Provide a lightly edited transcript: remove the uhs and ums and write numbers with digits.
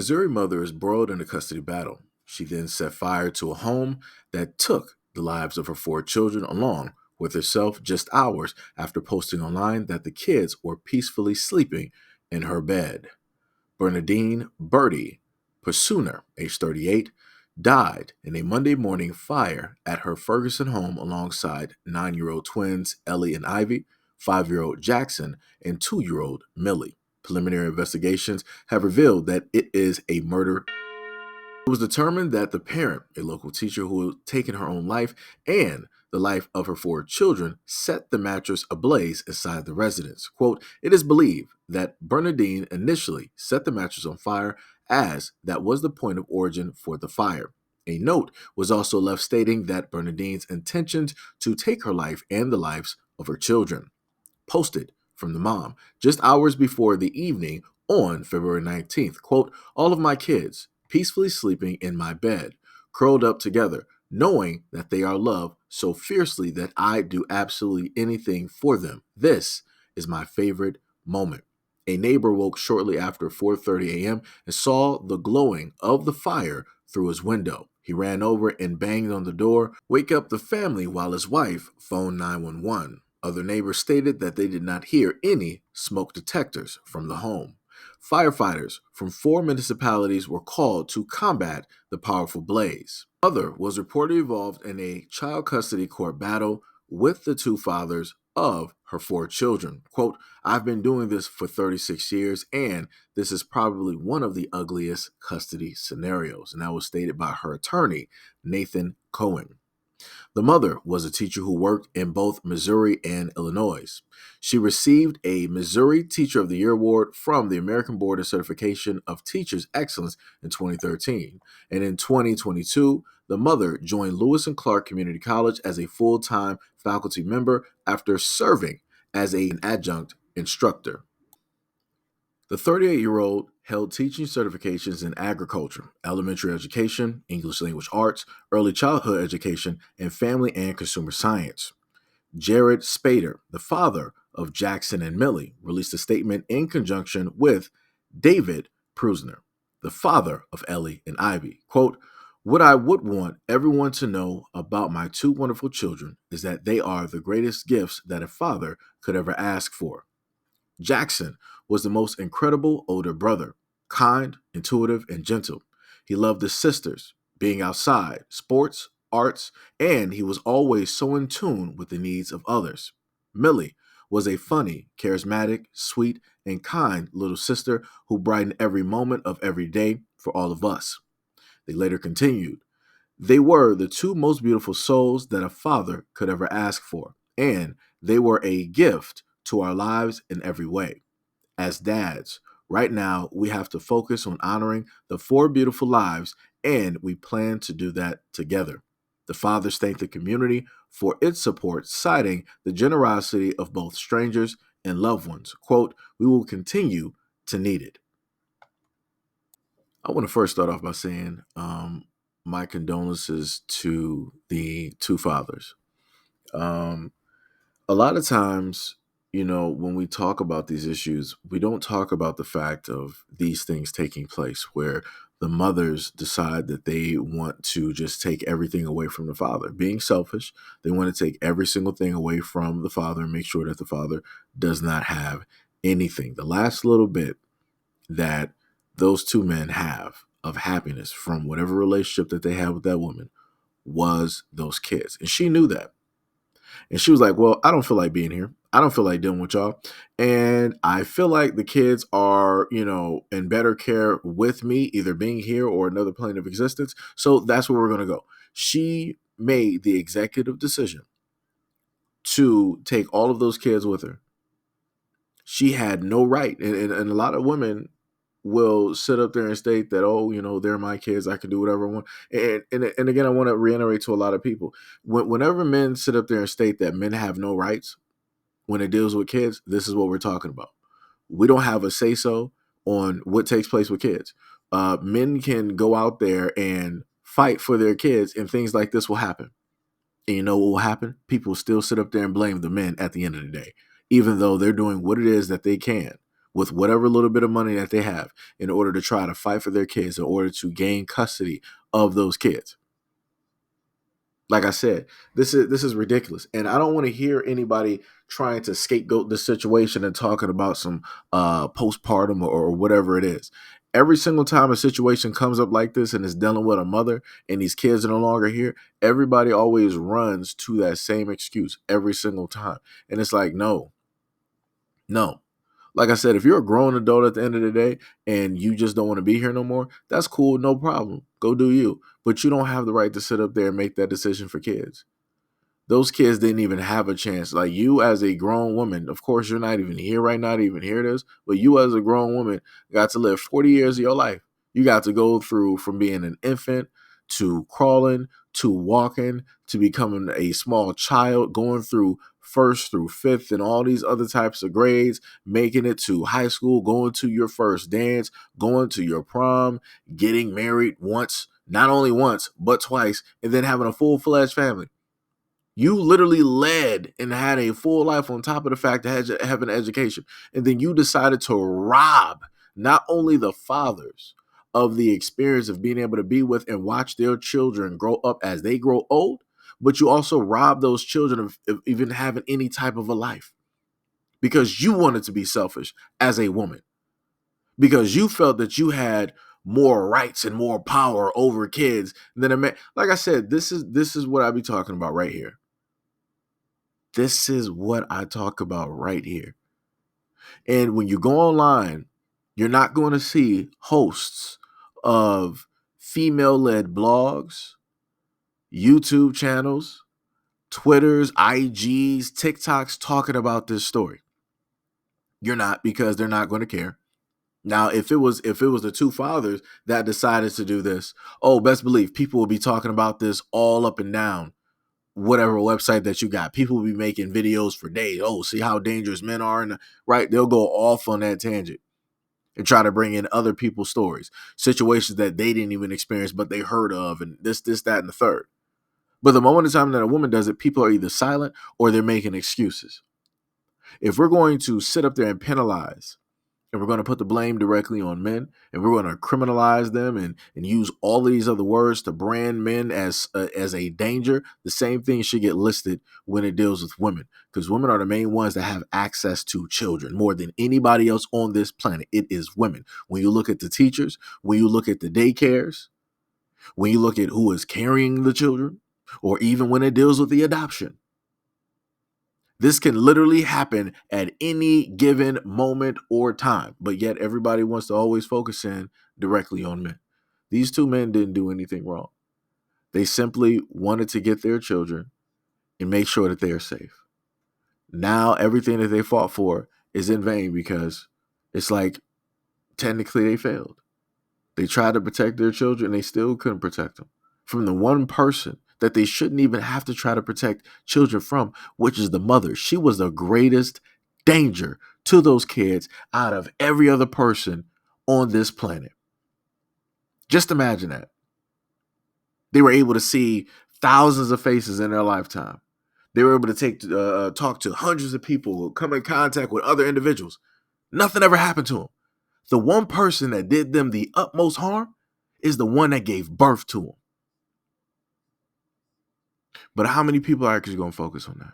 Missouri mother is embroiled in a custody battle. She then set fire to a home that took the lives of her four children along with herself just hours after posting online that the kids were peacefully sleeping in her bed. Bernadine Birdie Pursuner, age 38, died in a Monday morning fire at her Ferguson home alongside 9-year-old twins Ellie and Ivy, 5-year-old Jackson, and 2-year-old Millie. Preliminary investigations have revealed that it is a murder. It was determined that the parent, a local teacher who had taken her own life and the life of her four children, set the mattress ablaze inside the residence. Quote, it is believed that Bernadine initially set the mattress on fire as that was the point of origin for the fire. A note was also left stating that Bernadine's intentions to take her life and the lives of her children. Posted from the mom just hours before the evening on February 19th. Quote, all of my kids peacefully sleeping in my bed, curled up together, knowing that they are loved so fiercely that I do absolutely anything for them. This is my favorite moment. A neighbor woke shortly after 4:30 a.m. and saw the glowing of the fire through his window. He ran over and banged on the door, wake up the family while his wife phoned 911. Other neighbors stated that they did not hear any smoke detectors from the home. Firefighters from four municipalities were called to combat the powerful blaze. Mother was reportedly involved in a child custody court battle with the two fathers of her four children. Quote, I've been doing this for 36 years, and this is probably one of the ugliest custody scenarios. And that was stated by her attorney, Nathan Cohen. The mother was a teacher who worked in both Missouri and Illinois. She received a Missouri Teacher of the Year award from the American Board of Certification of Teachers Excellence in 2013. And in 2022, the mother joined Lewis and Clark Community College as a full-time faculty member after serving as an adjunct instructor. The 38-year-old held teaching certifications in agriculture, elementary education, English language arts, early childhood education, and family and consumer science. Jared Spader, the father of Jackson and Millie, released a statement in conjunction with David Prusner, the father of Ellie and Ivy. Quote, what I would want everyone to know about my two wonderful children is that they are the greatest gifts that a father could ever ask for. Jackson was the most incredible older brother, kind, intuitive, and gentle. He loved his sisters, being outside, sports, arts, and he was always so in tune with the needs of others. Millie was a funny, charismatic, sweet, and kind little sister who brightened every moment of every day for all of us. They later continued, they were the two most beautiful souls that a father could ever ask for, and they were a gift to our lives in every way. As dads, right now we have to focus on honoring the four beautiful lives, and we plan to do that together. The fathers thanked the community for its support, citing the generosity of both strangers and loved ones. Quote, we will continue to need it. I want to first start off by saying my condolences to the two fathers. Um, a lot of times, when we talk about these issues, we don't talk about the fact of these things taking place where the mothers decide that they want to just take everything away from the father. Being selfish, they want to take every single thing away from the father and make sure that the father does not have anything. The last little bit that those two men have of happiness from whatever relationship that they had with that woman was those kids. And she knew that. And she was like, well, I don't feel like being here. I don't feel like dealing with y'all. And I feel like the kids are, in better care with me, either being here or another plane of existence. So that's where we're going to go. She made the executive decision to take all of those kids with her. She had no right. And a lot of women will sit up there and state that, oh, they're my kids. I can do whatever I want. And again, I want to reiterate to a lot of people, whenever men sit up there and state that men have no rights when it deals with kids, this is what we're talking about. We don't have a say-so on what takes place with kids. Men can go out there and fight for their kids, and things like this will happen. And you know what will happen? People still sit up there and blame the men at the end of the day, even though they're doing what it is that they can with whatever little bit of money that they have in order to try to fight for their kids, in order to gain custody of those kids. Like I said, this is ridiculous, and I don't want to hear anybody trying to scapegoat the situation and talking about some postpartum or whatever it is. Every single time a situation comes up like this and is dealing with a mother and these kids are no longer here, everybody always runs to that same excuse every single time, and it's like, no, no. Like I said, if you're a grown adult at the end of the day and you just don't want to be here no more, that's cool, no problem. Go do you. But you don't have the right to sit up there and make that decision for kids. Those kids didn't even have a chance. Like, you as a grown woman, of course, you're not even here right now to even hear this, but you as a grown woman got to live 40 years of your life. You got to go through from being an infant to crawling to walking to becoming a small child, going through first through fifth and all these other types of grades, making it to high school, going to your first dance, going to your prom, getting married once, not only once, but twice, and then having a full-fledged family. You literally led and had a full life on top of the fact that have an education. And then you decided to rob not only the fathers of the experience of being able to be with and watch their children grow up as they grow old, but you also rob those children of even having any type of a life because you wanted to be selfish as a woman, because you felt that you had more rights and more power over kids than a man. Like I said, this is what I be talking about right here. This is what I talk about right here. And when you go online, you're not going to see hosts of female-led blogs, YouTube channels, Twitters, IGs, TikToks talking about this story. You're not, because they're not going to care. Now, if it was the two fathers that decided to do this, oh, best believe people will be talking about this all up and down whatever website that you got. People will be making videos for days. Oh, see how dangerous men are, and right, they'll go off on that tangent and try to bring in other people's stories, situations that they didn't even experience but they heard of, and this, that, and the third. But the moment in time that a woman does it, people are either silent or they're making excuses. If we're going to sit up there and penalize, and we're going to put the blame directly on men, and we're going to criminalize them and use all of these other words to brand men as a danger, the same thing should get listed when it deals with women, because women are the main ones that have access to children more than anybody else on this planet. It is women. When you look at the teachers, when you look at the daycares, when you look at who is carrying the children, or even when it deals with the adoption, this can literally happen at any given moment or time, but yet everybody wants to always focus in directly on men. These two men didn't do anything wrong. They simply wanted to get their children and make sure that they are safe. Now everything that they fought for is in vain, because it's like technically they failed. They tried to protect their children, they still couldn't protect them from the one person that they shouldn't even have to try to protect children from, which is the mother. She was the greatest danger to those kids out of every other person on this planet. Just imagine that. They were able to see thousands of faces in their lifetime. They were able to talk to hundreds of people, come in contact with other individuals. Nothing ever happened to them. The one person that did them the utmost harm is the one that gave birth to them. But how many people are actually going to focus on that?